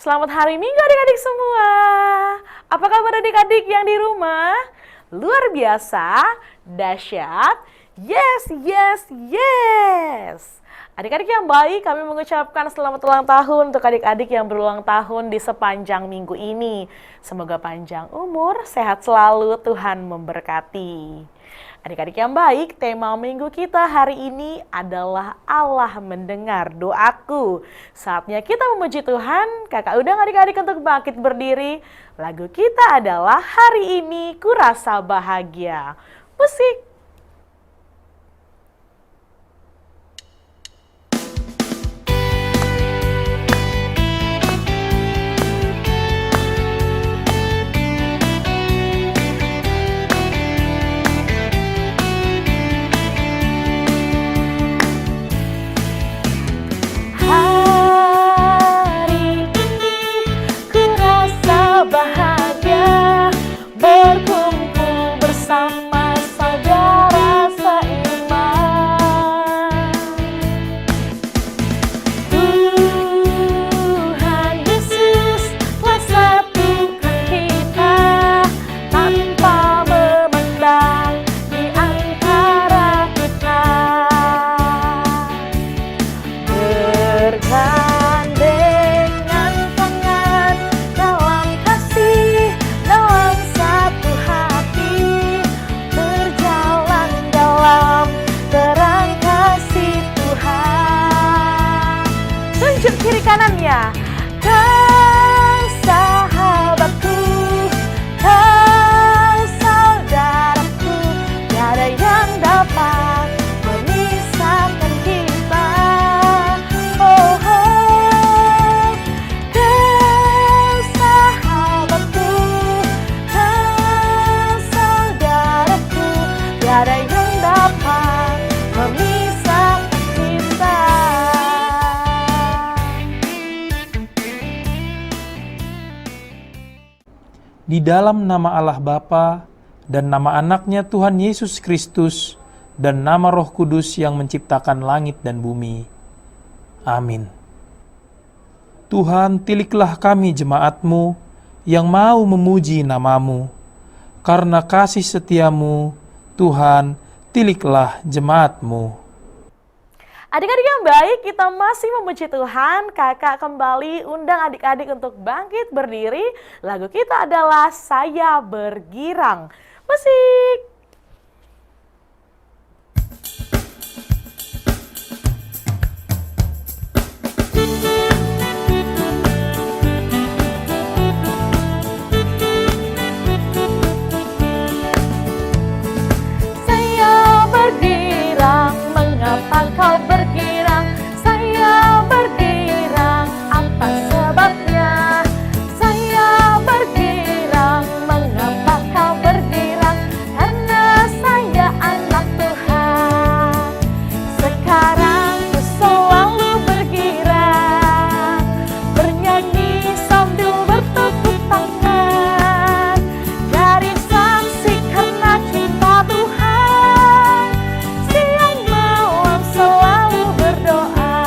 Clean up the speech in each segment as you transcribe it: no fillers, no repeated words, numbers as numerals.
Selamat hari Minggu adik-adik semua. Apa kabar adik-adik yang di rumah? Luar biasa, dahsyat, yes, yes, yes. Adik-adik yang baik, kami mengucapkan selamat ulang tahun untuk adik-adik yang berulang tahun di sepanjang minggu ini. Semoga panjang umur, sehat selalu, Tuhan memberkati. Adik-adik yang baik, tema minggu kita hari ini adalah Allah mendengar doaku. Saatnya kita memuji Tuhan. Kakak undang adik-adik untuk bangkit berdiri. Lagu kita adalah Hari Ini Kurasa Bahagia. Musik. Bahagia berkumpul bersama saudara seiman. Tuhan Yesus telah satukan kita tanpa memandang di antara kita. Bergandengan tangan dalam kasih, dalam satu hati, berjalan dalam terang kasih Tuhan. Tunjuk kiri kanannya. Kau sahabatku, kau saudaraku, tiada yang dapat memisahkan kita. Oh, oh, kau sahabatku, kau saudaraku, tiada yang dapat memisahkan kita. Di dalam nama Allah Bapa dan nama anaknya Tuhan Yesus Kristus dan nama Roh Kudus yang menciptakan langit dan bumi. Amin. Tuhan, tiliklah kami jemaat-Mu yang mau memuji nama-Mu. Karena kasih setiamu, Tuhan, tiliklah jemaat-Mu. Adik-adik yang baik, kita masih memuji Tuhan. Kakak kembali undang adik-adik untuk bangkit berdiri. Lagu kita adalah Saya Bergirang. Musik. Saya bergirang, mengapa kau bergirang? Saya bergirang, apa sebabnya? Saya bergirang, mengapa kau bergirang? Karena saya anak Tuhan. Sekarang ku selalu bergirang, bernyanyi sambil bertepuk tangan. Dari saksi karena cinta Tuhan, siang malam selalu berdoa.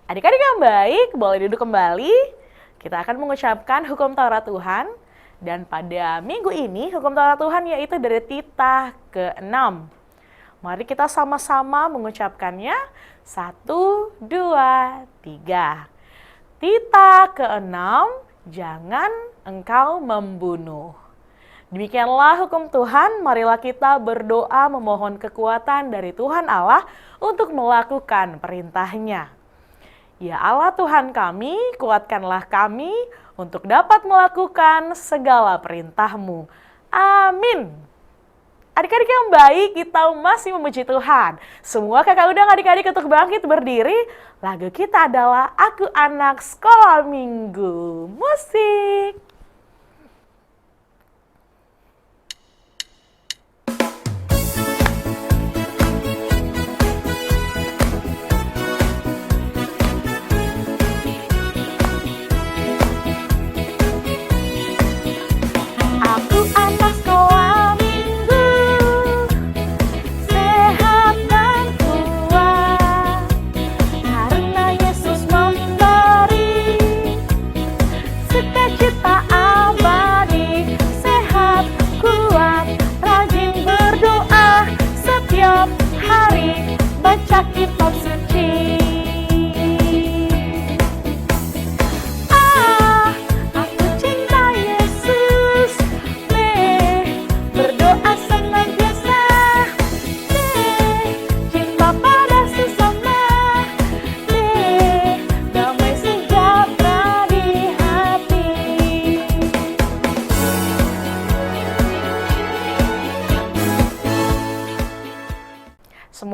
Adik-adik yang baik, boleh duduk kembali. Kita akan mengucapkan hukum Taurat Tuhan. Dan pada minggu ini, hukum Taurat Tuhan yaitu dari titah ke-6. Mari kita sama-sama mengucapkannya. 1, 2, 3. Titah ke-6, jangan engkau membunuh. Demikianlah hukum Tuhan, marilah kita berdoa memohon kekuatan dari Tuhan Allah untuk melakukan perintahnya. Ya Allah Tuhan kami, kuatkanlah kami untuk dapat melakukan segala perintah-Mu. Amin. Adik-adik yang baik, kita masih memuji Tuhan. Semua kakak undang adik-adik untuk bangkit berdiri. Lagu kita adalah Aku Anak Sekolah Minggu. Musik. Aku anak sekolah minggu, sehat dan kuat.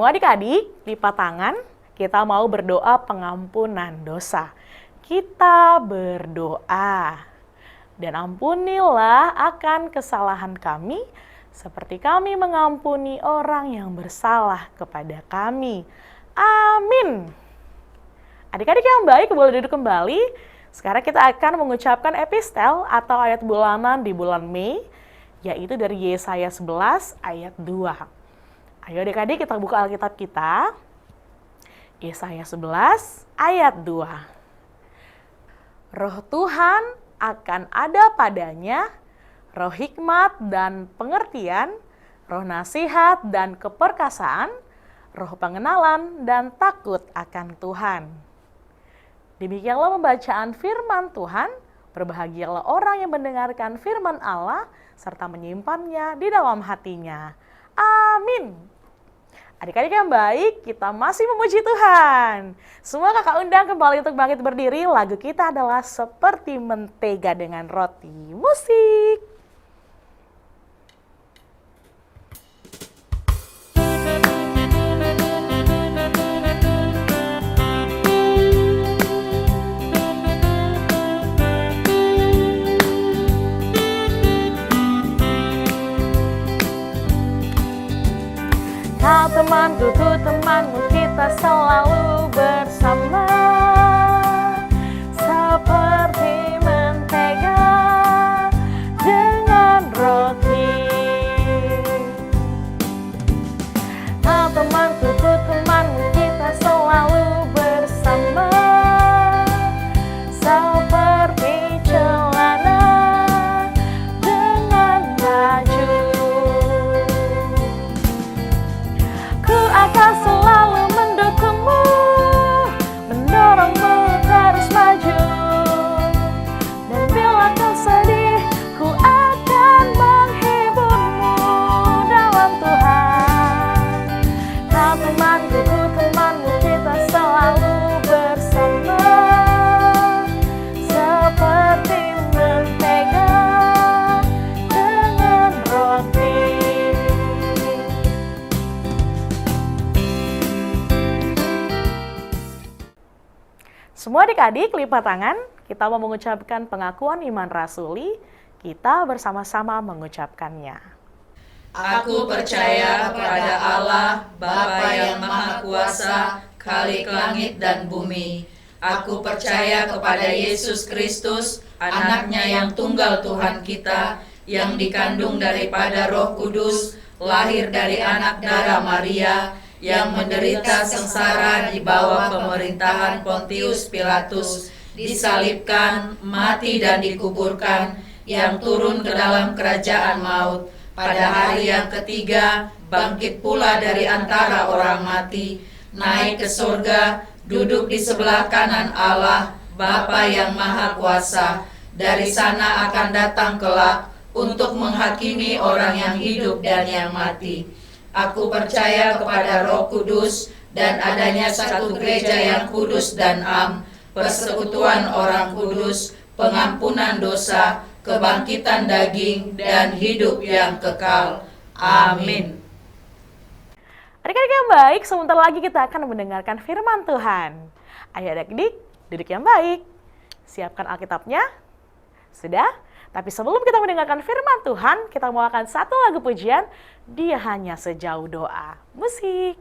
Semua adik-adik, lipat tangan, kita mau berdoa pengampunan dosa. Kita berdoa. Dan ampunilah akan kesalahan kami, seperti kami mengampuni orang yang bersalah kepada kami. Amin. Adik-adik yang baik, boleh duduk kembali. Sekarang kita akan mengucapkan epistel atau ayat bulanan di bulan Mei, yaitu dari Yesaya 11 ayat 2. Ayo adik-adik kita buka Alkitab kita. Yesaya 11 ayat 2. Roh Tuhan akan ada padanya, roh hikmat dan pengertian, roh nasihat dan keperkasaan, roh pengenalan dan takut akan Tuhan. Demikianlah pembacaan firman Tuhan. Berbahagialah orang yang mendengarkan firman Allah serta menyimpannya di dalam hatinya. Amin. Adik-adik yang baik, kita masih memuji Tuhan. Semua kakak undang kembali untuk bangkit berdiri. Lagu kita adalah Seperti Mentega dengan Roti. Musik. Kau temanku, ku temanmu, kita selalu bersama. Seperti mentega dengan roti. Kau temanku, ku temanmu, kita selalu bersama. Seperti celana dengan baju. Akan selalu mendukungmu, mendorongmu terus maju. Dan bila kau sedih, ku akan menghiburmu dalam Tuhan. Kau temanku, ku temanmu, kita selalu bersama. Seperti mentega dengan roti. Semua adik-adik lipat tangan, kita mau mengucapkan pengakuan iman rasuli, kita bersama-sama mengucapkannya. Aku percaya kepada Allah, Bapa yang Maha Kuasa, Khalik langit dan bumi. Aku percaya kepada Yesus Kristus, Anaknya yang tunggal Tuhan kita, yang dikandung daripada Roh Kudus, lahir dari anak darah Maria, yang menderita sengsara di bawah pemerintahan Pontius Pilatus, disalibkan, mati dan dikuburkan, yang turun ke dalam kerajaan maut, pada hari yang ketiga bangkit pula dari antara orang mati, naik ke surga, duduk di sebelah kanan Allah, Bapa yang Maha Kuasa. Dari sana akan datang kelak untuk menghakimi orang yang hidup dan yang mati. Aku percaya kepada Roh Kudus dan adanya satu gereja yang kudus dan am, persekutuan orang kudus, pengampunan dosa, kebangkitan daging, dan hidup yang kekal. Amin. Adik-adik yang baik, sebentar lagi kita akan mendengarkan firman Tuhan. Ayo adik-adik, duduk yang baik. Siapkan Alkitabnya. Sudah? Tapi sebelum kita mendengarkan firman Tuhan, kita mau akan satu lagu pujian, Dia Hanya Sejauh Doa. Musik.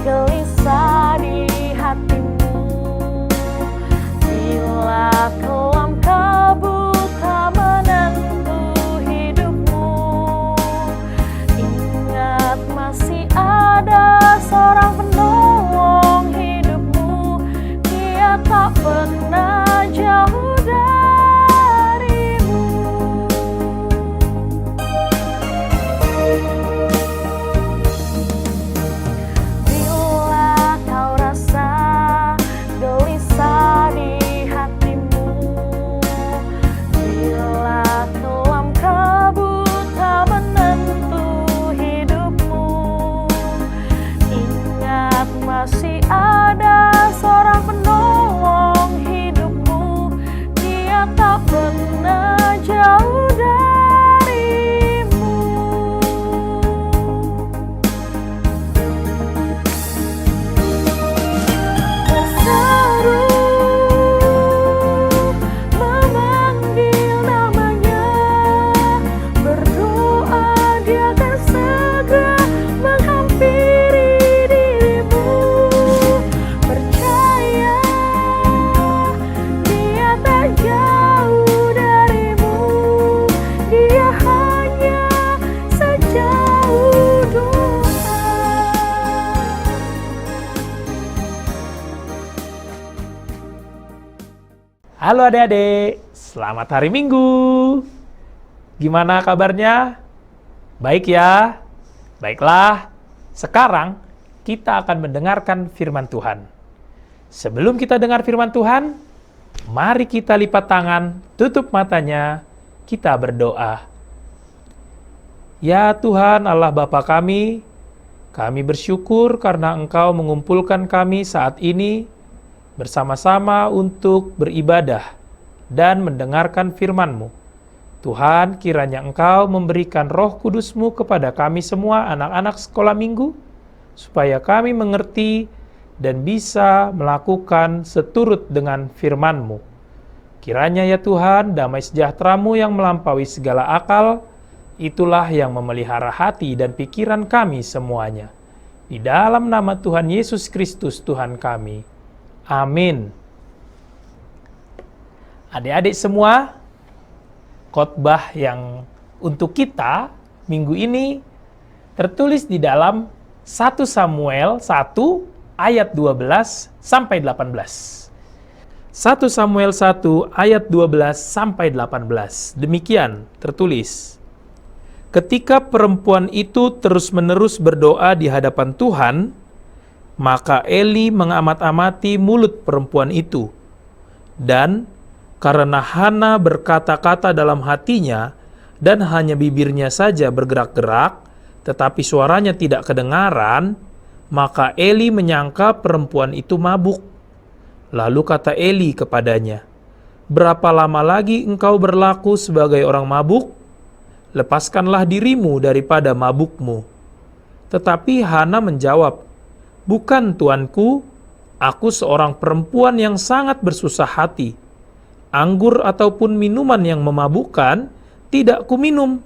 Gelisah di hatimu, bila Halo adik-adik, selamat hari Minggu. Gimana kabarnya? Baik ya? Baiklah, sekarang kita akan mendengarkan firman Tuhan. Sebelum kita dengar firman Tuhan, mari kita lipat tangan, tutup matanya, kita berdoa. Ya Tuhan Allah Bapa kami bersyukur karena Engkau mengumpulkan kami saat ini bersama-sama untuk beribadah dan mendengarkan firman-Mu. Tuhan, kiranya Engkau memberikan Roh Kudus-Mu kepada kami semua anak-anak sekolah minggu, supaya kami mengerti dan bisa melakukan seturut dengan firman-Mu. Kiranya ya Tuhan, damai sejahtera-Mu yang melampaui segala akal, itulah yang memelihara hati dan pikiran kami semuanya. Di dalam nama Tuhan Yesus Kristus Tuhan kami. Amin. Adik-adik semua, khotbah yang untuk kita minggu ini tertulis di dalam 1 Samuel 1 ayat 12 sampai 18. 1 Samuel 1 ayat 12 sampai 18. Demikian tertulis. Ketika perempuan itu terus-menerus berdoa di hadapan Tuhan, maka Eli mengamat-amati mulut perempuan itu. Dan karena Hana berkata-kata dalam hatinya, dan hanya bibirnya saja bergerak-gerak, tetapi suaranya tidak kedengaran, maka Eli menyangka perempuan itu mabuk. Lalu kata Eli kepadanya, "Berapa lama lagi engkau berlaku sebagai orang mabuk? Lepaskanlah dirimu daripada mabukmu." Tetapi Hana menjawab, "Bukan tuanku, aku seorang perempuan yang sangat bersusah hati. Anggur ataupun minuman yang memabukkan tidak kuminum,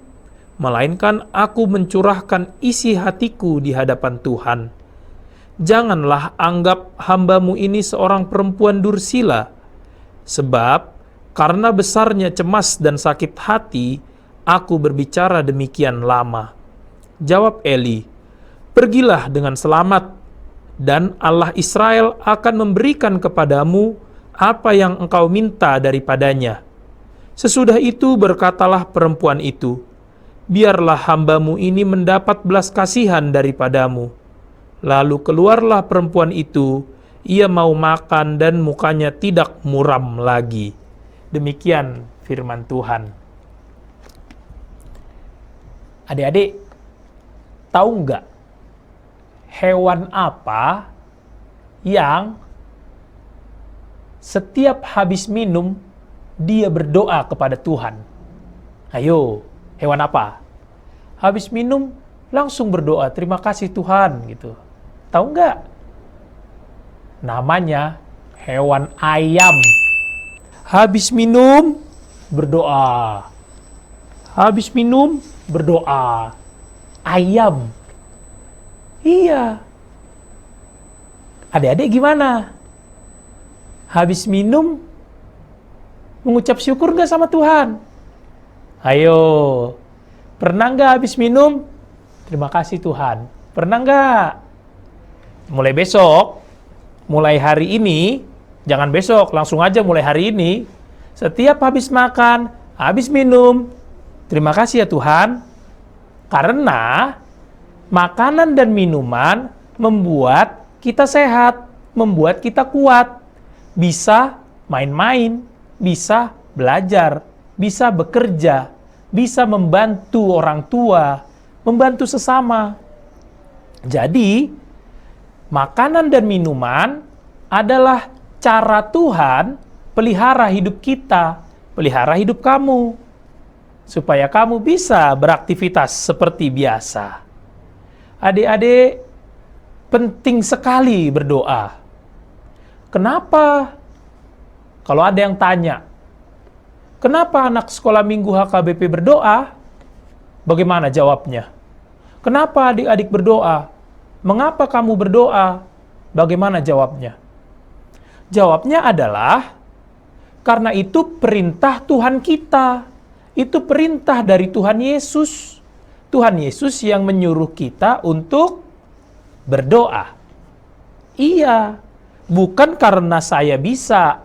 melainkan aku mencurahkan isi hatiku di hadapan Tuhan. Janganlah anggap hamba-Mu ini seorang perempuan dursila, sebab karena besarnya cemas dan sakit hati, aku berbicara demikian lama." Jawab Eli, "Pergilah dengan selamat, dan Allah Israel akan memberikan kepadamu apa yang engkau minta daripadanya." Sesudah itu berkatalah perempuan itu, "Biarlah hamba-Mu ini mendapat belas kasihan daripadamu." Lalu keluarlah perempuan itu, ia mau makan dan mukanya tidak muram lagi. Demikian firman Tuhan. Adik-adik, tahu nggak hewan apa yang setiap habis minum dia berdoa kepada Tuhan? Ayo, hewan apa? Habis minum langsung berdoa, "Terima kasih Tuhan," gitu. Tahu nggak? Namanya hewan ayam. Habis minum berdoa. Habis minum berdoa. Ayam. Iya. Adik-adik gimana? Habis minum mengucap syukur nggak sama Tuhan? Ayo. Pernah nggak habis minum? Terima kasih Tuhan. Pernah nggak? Mulai besok, mulai hari ini, jangan besok, langsung aja mulai hari ini. Setiap habis makan, habis minum, terima kasih ya Tuhan. Karena makanan dan minuman membuat kita sehat, membuat kita kuat. Bisa main-main, bisa belajar, bisa bekerja, bisa membantu orang tua, membantu sesama. Jadi, makanan dan minuman adalah cara Tuhan pelihara hidup kita, pelihara hidup kamu, supaya kamu bisa beraktivitas seperti biasa. Adik-adik, penting sekali berdoa. Kenapa? Kalau ada yang tanya, kenapa anak sekolah minggu HKBP berdoa? Bagaimana jawabnya? Kenapa adik-adik berdoa? Mengapa kamu berdoa? Bagaimana jawabnya? Jawabnya adalah, karena itu perintah Tuhan kita. Itu perintah dari Tuhan Yesus. Tuhan Yesus yang menyuruh kita untuk berdoa. Iya, bukan karena saya bisa,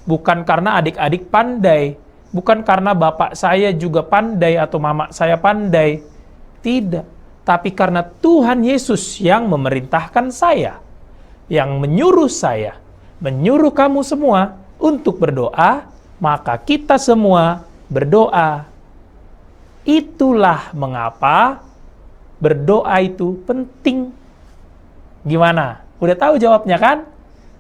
bukan karena adik-adik pandai, bukan karena bapak saya juga pandai atau mama saya pandai. Tidak, tapi karena Tuhan Yesus yang memerintahkan saya, yang menyuruh saya, menyuruh kamu semua untuk berdoa, maka kita semua berdoa. Itulah mengapa berdoa itu penting. Gimana? Udah tahu jawabnya kan?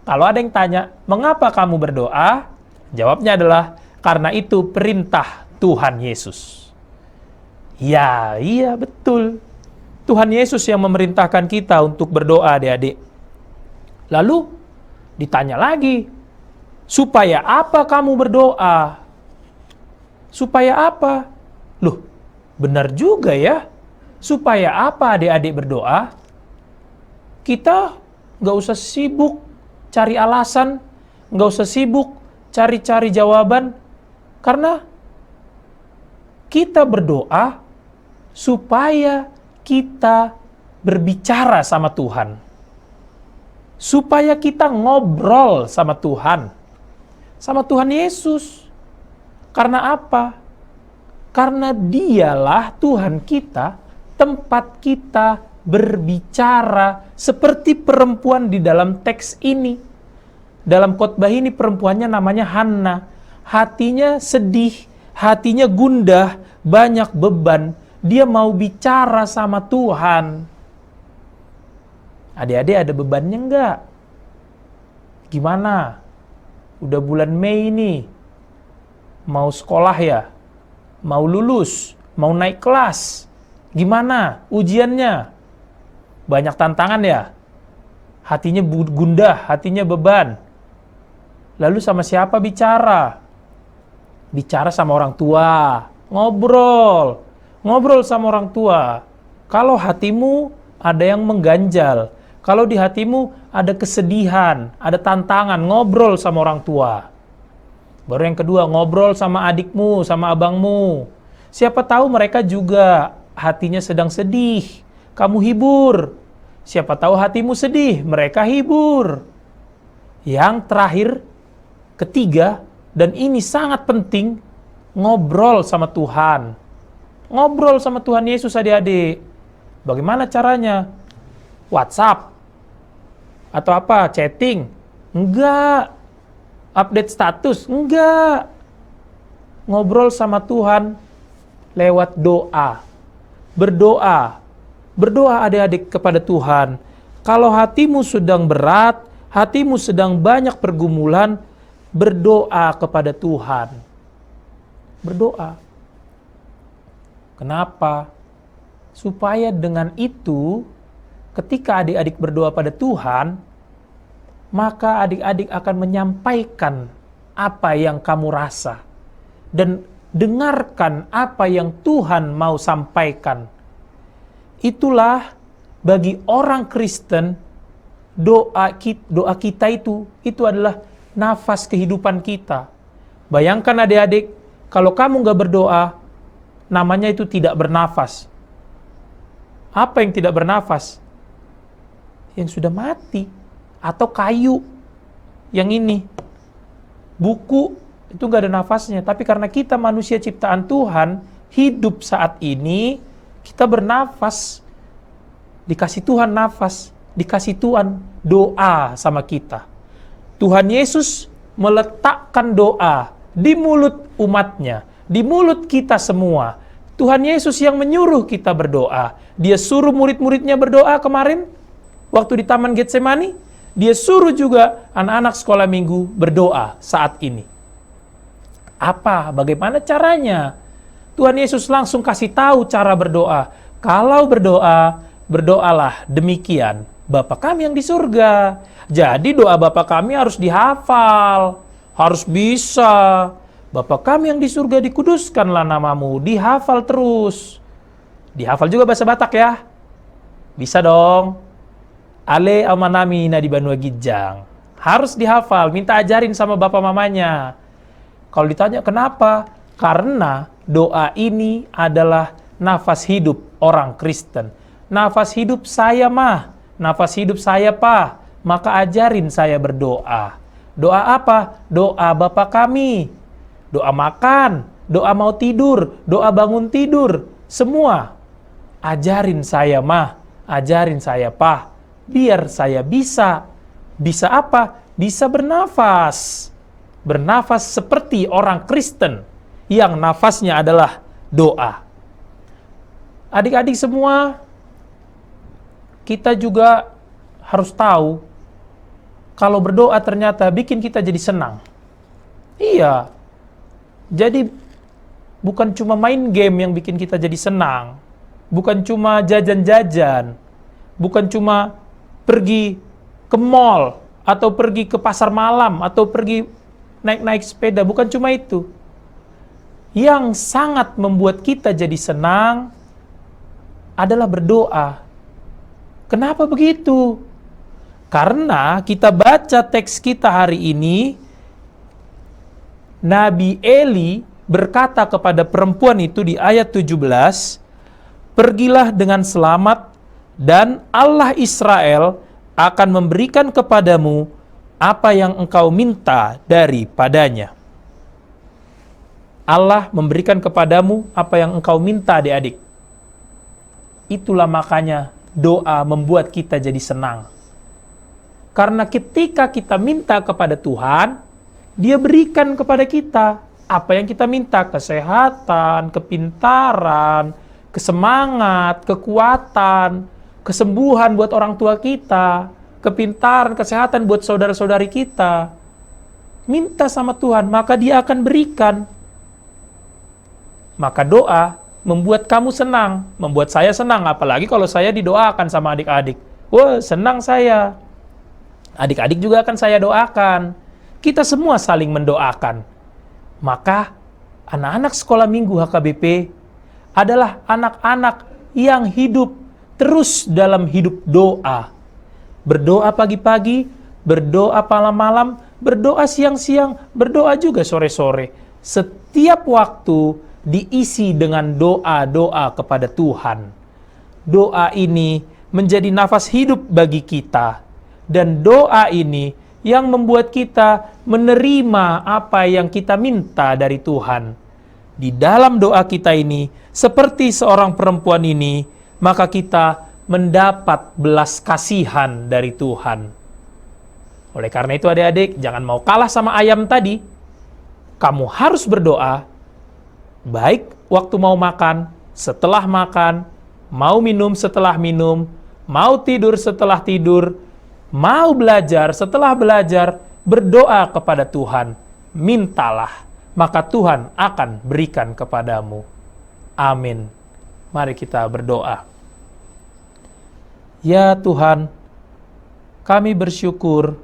Kalau ada yang tanya, mengapa kamu berdoa? Jawabnya adalah, karena itu perintah Tuhan Yesus. Ya, iya betul. Tuhan Yesus yang memerintahkan kita untuk berdoa, adik-adik. Lalu, ditanya lagi, supaya apa kamu berdoa? Supaya apa? Loh, benar juga ya. Supaya apa adik-adik berdoa? Kita nggak usah sibuk cari alasan, nggak usah sibuk cari-cari jawaban, karena kita berdoa supaya kita berbicara sama Tuhan, supaya kita ngobrol sama Tuhan Yesus. Karena apa? Karena Dialah Tuhan kita, tempat kita berbicara, seperti perempuan di dalam teks ini. Dalam khotbah ini perempuannya namanya Hana. Hatinya sedih, hatinya gundah, banyak beban. Dia mau bicara sama Tuhan. Adik-adik ada bebannya enggak? Gimana? Udah bulan Mei ini. Mau sekolah ya? Mau lulus? Mau naik kelas? Gimana ujiannya? Banyak tantangan ya? Hatinya gundah, hatinya beban. Lalu sama siapa bicara? Bicara sama orang tua. Ngobrol. Ngobrol sama orang tua. Kalau hatimu ada yang mengganjal, kalau di hatimu ada kesedihan, ada tantangan, ngobrol sama orang tua. Baru yang kedua, ngobrol sama adikmu, sama abangmu. Siapa tahu mereka juga hatinya sedang sedih. Kamu hibur. Siapa tahu hatimu sedih, mereka hibur. Yang terakhir, ketiga, dan ini sangat penting, ngobrol sama Tuhan. Ngobrol sama Tuhan Yesus, adik-adik. Bagaimana caranya? WhatsApp? Atau apa? Chatting? Enggak. Update status? Enggak. Ngobrol sama Tuhan lewat doa. Berdoa. Berdoa adik-adik kepada Tuhan. Kalau hatimu sedang berat, hatimu sedang banyak pergumulan, berdoa kepada Tuhan. Berdoa. Kenapa? Supaya dengan itu, ketika adik-adik berdoa pada Tuhan, maka adik-adik akan menyampaikan apa yang kamu rasa. Dan dengarkan apa yang Tuhan mau sampaikan. Itulah bagi orang Kristen, doa kita itu adalah nafas kehidupan kita. Bayangkan adik-adik, kalau kamu nggak berdoa, namanya itu tidak bernafas. Apa yang tidak bernafas? Yang sudah mati. Atau kayu. Yang ini. Buku, itu nggak ada nafasnya. Tapi karena kita manusia ciptaan Tuhan, hidup saat ini, kita bernafas, dikasih Tuhan nafas, dikasih Tuhan doa sama kita. Tuhan Yesus meletakkan doa di mulut umatnya, di mulut kita semua. Tuhan Yesus yang menyuruh kita berdoa. Dia suruh murid-muridnya berdoa kemarin, waktu di Taman Getsemani. Dia suruh juga anak-anak sekolah minggu berdoa saat ini. Apa? Bagaimana caranya? Tuhan Yesus langsung kasih tahu cara berdoa. Kalau berdoa, berdoalah demikian. Bapa kami yang di surga. Jadi doa Bapa kami harus dihafal. Harus bisa. Bapa kami yang di surga, dikuduskanlah namamu. Dihafal terus. Dihafal juga bahasa Batak ya. Bisa dong. Ale amanami na di Banua Gijang. Harus dihafal. Minta ajarin sama bapak mamanya. Kalau ditanya kenapa? Karena doa ini adalah nafas hidup orang Kristen. Nafas hidup saya mah, nafas hidup saya pa, maka ajarin saya berdoa. Doa apa? Doa Bapa kami. Doa makan, doa mau tidur, doa bangun tidur. Semua. Ajarin saya, Mah. Ajarin saya, Pah. Biar saya bisa. Bisa apa? Bisa bernafas. Bernafas seperti orang Kristen yang nafasnya adalah doa. Adik-adik semua, kita juga harus tahu kalau berdoa ternyata bikin kita jadi senang. Iya. Jadi bukan cuma main game yang bikin kita jadi senang. Bukan cuma jajan-jajan. Bukan cuma pergi ke mall atau pergi ke pasar malam atau pergi naik-naik sepeda. Bukan cuma itu. Yang sangat membuat kita jadi senang adalah berdoa. Kenapa begitu? Karena kita baca teks kita hari ini, Nabi Eli berkata kepada perempuan itu di ayat 17, "Pergilah dengan selamat dan Allah Israel akan memberikan kepadamu apa yang engkau minta daripadanya." Allah memberikan kepadamu apa yang engkau minta, adik-adik. Itulah makanya doa membuat kita jadi senang. Karena ketika kita minta kepada Tuhan, Dia berikan kepada kita apa yang kita minta, kesehatan, kepintaran, kesemangat, kekuatan, kesembuhan buat orang tua kita, kepintaran, kesehatan buat saudara-saudari kita. Minta sama Tuhan, maka Dia akan berikan. Maka doa membuat kamu senang, membuat saya senang, apalagi kalau saya didoakan sama adik-adik. Wah, senang saya. Adik-adik juga akan saya doakan. Kita semua saling mendoakan. Maka anak-anak sekolah minggu HKBP adalah anak-anak yang hidup terus dalam hidup doa. Berdoa pagi-pagi, berdoa malam-malam, berdoa siang-siang, berdoa juga sore-sore. Setiap waktu diisi dengan doa-doa kepada Tuhan. Doa ini menjadi nafas hidup bagi kita. Dan doa ini yang membuat kita menerima apa yang kita minta dari Tuhan. Di dalam doa kita ini, seperti seorang perempuan ini, maka kita mendapat belas kasihan dari Tuhan. Oleh karena itu adik-adik, jangan mau kalah sama ayam tadi. Kamu harus berdoa, baik waktu mau makan, setelah makan, mau minum setelah minum, mau tidur setelah tidur, mau belajar setelah belajar, berdoa kepada Tuhan. Mintalah, maka Tuhan akan berikan kepadamu. Amin. Mari kita berdoa. Ya Tuhan, kami bersyukur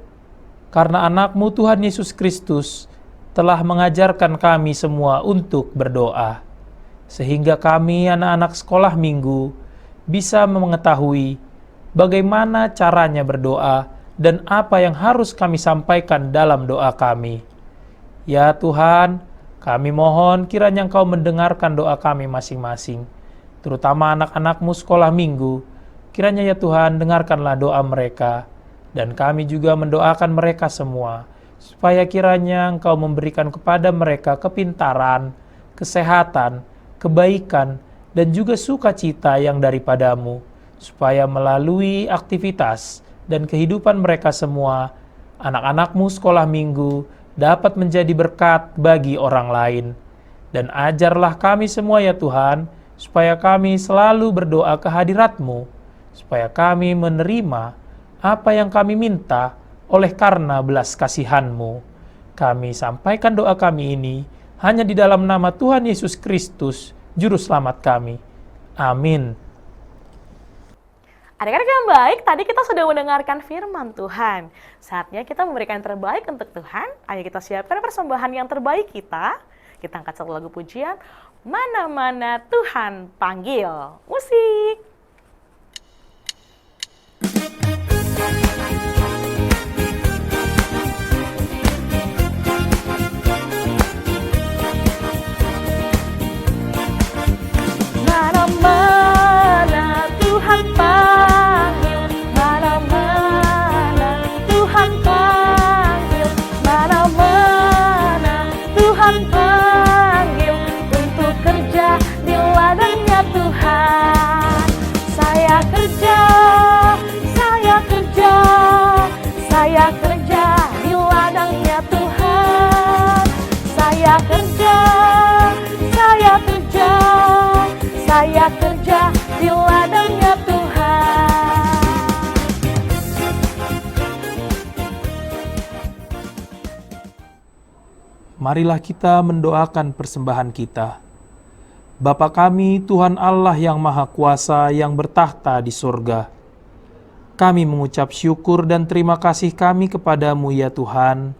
karena anak-Mu Tuhan Yesus Kristus telah mengajarkan kami semua untuk berdoa. Sehingga kami anak-anak sekolah minggu bisa mengetahui bagaimana caranya berdoa dan apa yang harus kami sampaikan dalam doa kami. Ya Tuhan, kami mohon kiranya Engkau mendengarkan doa kami masing-masing, terutama anak-anak-Mu sekolah minggu. Kiranya ya Tuhan, dengarkanlah doa mereka, dan kami juga mendoakan mereka semua, supaya kiranya Engkau memberikan kepada mereka kepintaran, kesehatan, kebaikan, dan juga sukacita yang daripadamu, supaya melalui aktivitas dan kehidupan mereka semua, anak-anak-Mu sekolah minggu dapat menjadi berkat bagi orang lain. Dan ajarlah kami semua ya Tuhan, supaya kami selalu berdoa ke hadirat-Mu, supaya kami menerima apa yang kami minta oleh karena belas kasihan-Mu. Kami sampaikan doa kami ini hanya di dalam nama Tuhan Yesus Kristus, Juru Selamat kami. Amin. Adik-adik yang baik, tadi kita sudah mendengarkan firman Tuhan. Saatnya kita memberikan yang terbaik untuk Tuhan. Ayo kita siapkan persembahan yang terbaik kita. Kita angkat satu lagu pujian, Mana-mana Tuhan Panggil. Musik. Mana-mana Tuhan panggil, mana-mana Tuhan panggil, marilah kita mendoakan persembahan kita. Bapa kami, Tuhan Allah yang Maha Kuasa yang bertahta di surga, kami mengucap syukur dan terima kasih kami kepadamu ya Tuhan,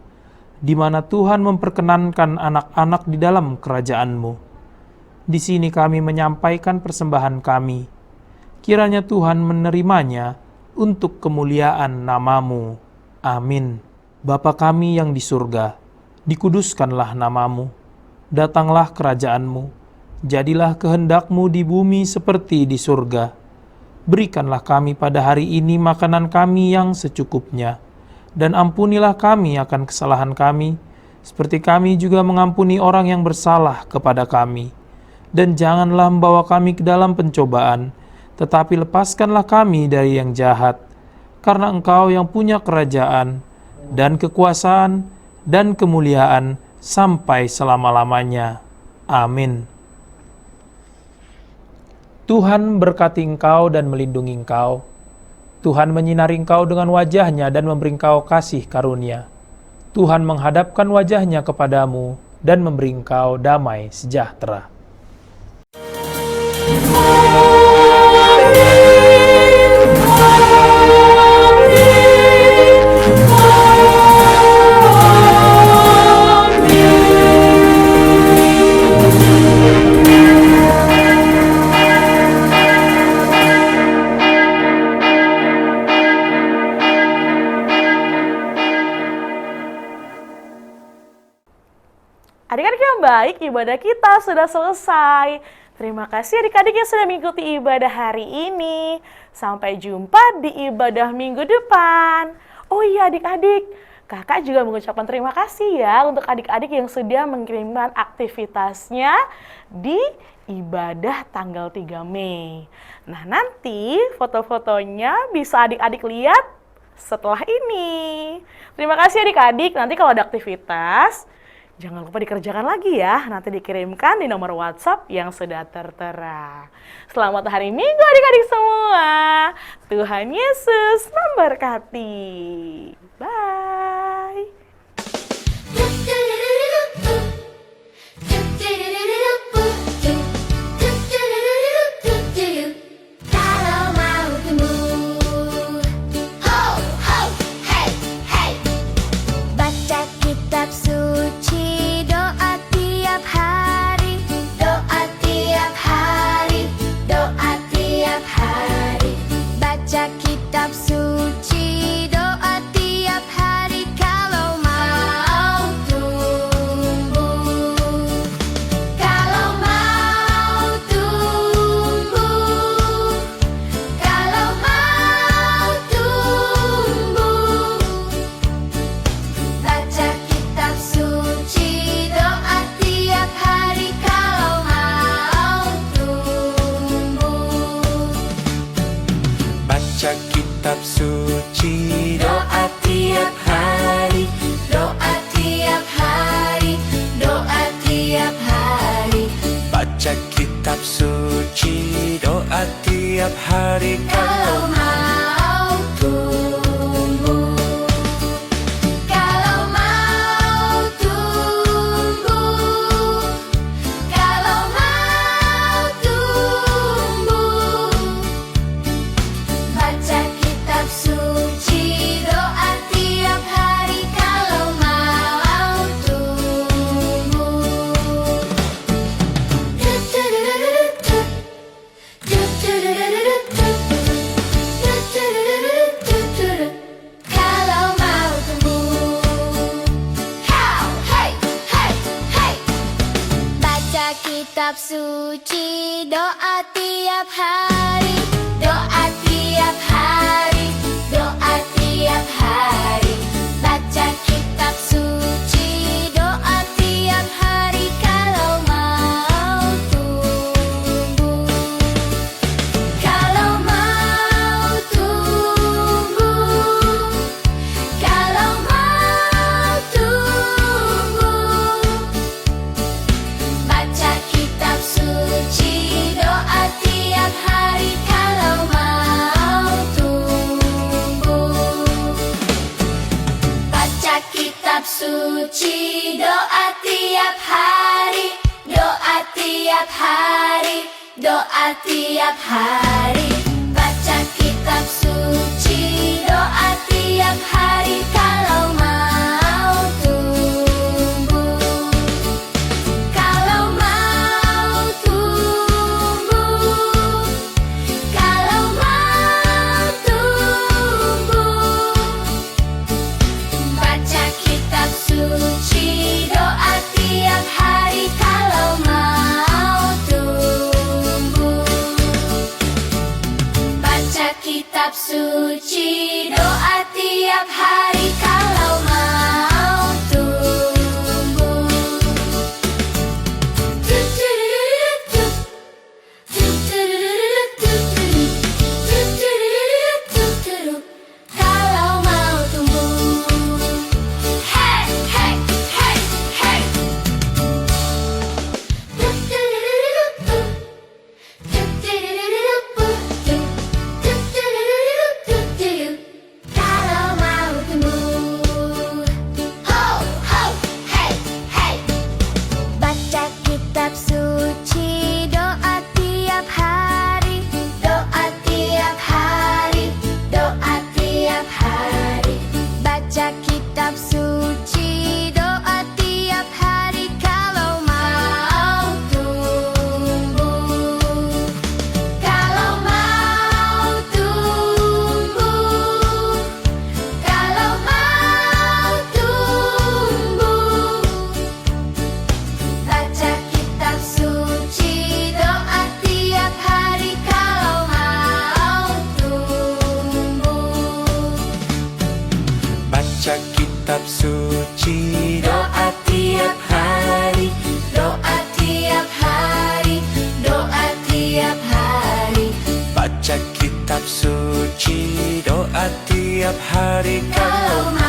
di mana Tuhan memperkenankan anak-anak di dalam kerajaan-Mu. Di sini kami menyampaikan persembahan kami. Kiranya Tuhan menerimanya untuk kemuliaan nama-Mu. Amin. Bapa kami yang di surga, dikuduskanlah nama-Mu. Datanglah kerajaan-Mu. Jadilah kehendak-Mu di bumi seperti di surga. Berikanlah kami pada hari ini makanan kami yang secukupnya. Dan ampunilah kami akan kesalahan kami, seperti kami juga mengampuni orang yang bersalah kepada kami. Dan janganlah membawa kami ke dalam pencobaan, tetapi lepaskanlah kami dari yang jahat. Karena Engkau yang punya kerajaan, dan kekuasaan, dan kemuliaan, sampai selama-lamanya. Amin. Tuhan berkati engkau dan melindungi engkau. Tuhan menyinari engkau dengan wajah-Nya dan memberi engkau kasih karunia. Tuhan menghadapkan wajah-Nya kepadamu dan memberi engkau damai sejahtera. Adik-adik yang baik, ibadah kita sudah selesai. Terima kasih adik-adik yang sudah mengikuti ibadah hari ini. Sampai jumpa di ibadah minggu depan. Oh iya adik-adik, kakak juga mengucapkan terima kasih ya untuk adik-adik yang sudah mengirimkan aktivitasnya di ibadah tanggal 3 Mei. Nah nanti foto-fotonya bisa adik-adik lihat setelah ini. Terima kasih adik-adik, nanti kalau ada aktivitas, jangan lupa dikerjakan lagi ya, nanti dikirimkan di nomor WhatsApp yang sudah tertera. Selamat hari Minggu adik-adik semua. Tuhan Yesus memberkati. Bye. Kalau mau tumbuh, ho ho, hey hey, baca kitab suci, doa tiap hari, doa tiap hari, doa tiap hari. Baca kitab suci, doa tiap hari. Kalau mau tumbuh, kalau mau tumbuh, kalau mau tumbuh, baca kitab suci, doa tiap hari. Kalau mau tumbuh, Baca kitab suci, doa tiap hari, doa tiap hari, doa tiap hari. baca kitab suci, doa tiap hari. Kalau mau tumbuh, kalau mau tumbuh, kalau mau tumbuh, baca kitab suci, doa tiap hari. Kalau mau tumbuh, kalau mau tumbuh, hey hey hey, baca kitab suci, doa tiap hari, doa tiap hari, doa tiap hari. Baca kitab suci, doa tiap hari. Kalau mau tumbuh, kalau mau tumbuh, kalau mau tumbuh, baca kitab suci, doa tiap hari. Kalau mau tumbuh, baca kitab suci, doa tiap tiap hari, doa tiap hari, doa tiap hari. Baca kitab suci, doa tiap hari kalau mau tumbuh. Kalau mau tumbuh, kalau mau tumbuh. Baca kitab suci, doa tiap hari kalau mau tumbuh. Baca kitab suci, doa tiap hari kalau mau tumbuh. Kalau mau tumbuh. Hey, hey, hey, hey. Kalau mau tumbuh. Ho, ho, hey, hey. Baca kitab suci, doa tiap hari, doa tiap hari, doa tiap hari. Baca kitab suci, doa tiap hari kalau mau tumbuh. Kalau mau tumbuh, kalau mau tumbuh. Baca kitab suci, doa tiap hari kalau mau tumbuh. Baca kitab suci, doa tiap hari, Doa tiap hari, doa tiap hari. baca kitab suci, doa tiap hari Kalau kalau